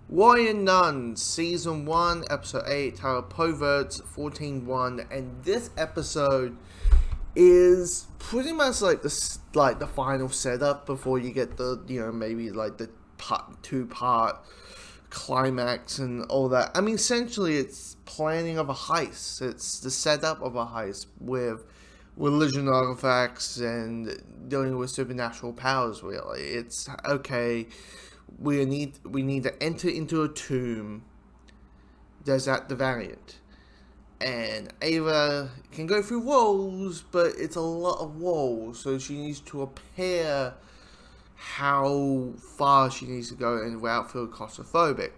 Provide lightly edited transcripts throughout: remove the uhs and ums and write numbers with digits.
Warrior Nun, Season 1, Episode 8, titled Proverbs 14:1, and this episode is pretty much like the final setup before you get the, maybe like the two-part climax and all that. I mean, essentially it's planning of a heist. It's the setup of a heist with religion artifacts and dealing with supernatural powers, really. It's, okay, we need to enter into a tomb. There's that the variant. And Ava can go through walls, but it's a lot of walls, so she needs to prepare how far she needs to go and without feeling claustrophobic.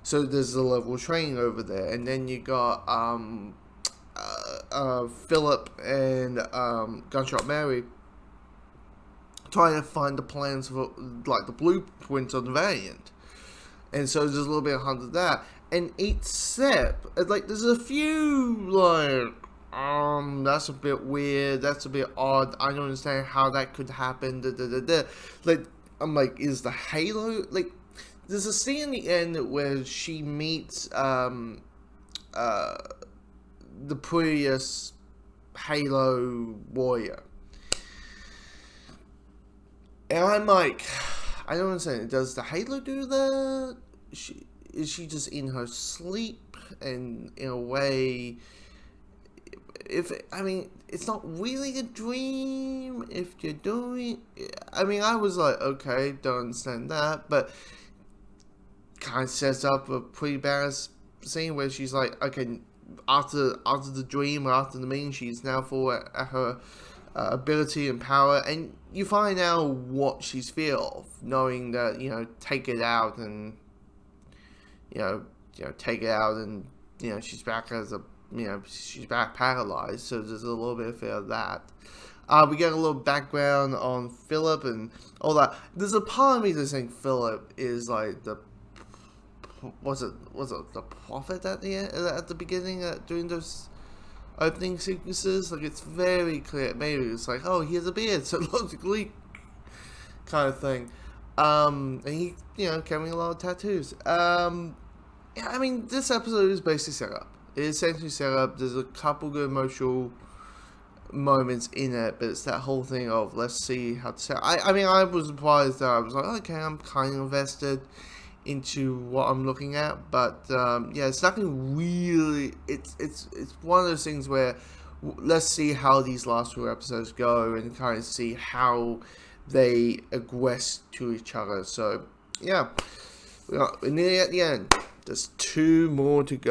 So there's a level of training over there, and then you got Philip and Gunshot Mary trying to find the plans for, like, the blueprints on the variant. And so there's a little bit of hunt of that. And each step, like, there's a few, like, that's a bit weird, that's a bit odd, I don't understand how that could happen, Like, I'm like, is the Halo, like, there's a scene in the end where she meets, the previous Halo warrior. And I'm like, I don't understand. Does the Halo do that? Is she just in her sleep? And in a way, it's not really a dream. If you're doing, I was like, okay, don't understand that, but kind of sets up a pretty badass scene where she's like, okay, after the dream or after the meeting, she's now full at her ability and power, and you find out what she's feel of, knowing that, take it out and take it out, and she's back as a she's back paralyzed. So there's a little bit of fear of that. We get a little background on Philip and all that. There's a part of me that's saying Philip is like was it the prophet at the beginning during those opening sequences? Like, it's very clear. Maybe it's like, oh, he has a beard, so logically, kind of thing. And he, carrying a lot of tattoos. This episode is basically set up. It is essentially set up. There's a couple good emotional moments in it, but it's that whole thing of, let's see how to set. I was surprised that I was like, okay, I'm kind of invested into what I'm looking at, but it's nothing really. It's one of those things where let's see how these last two episodes go and kind of see how they aggress to each other. So yeah, we're nearly at the end. There's two more to go.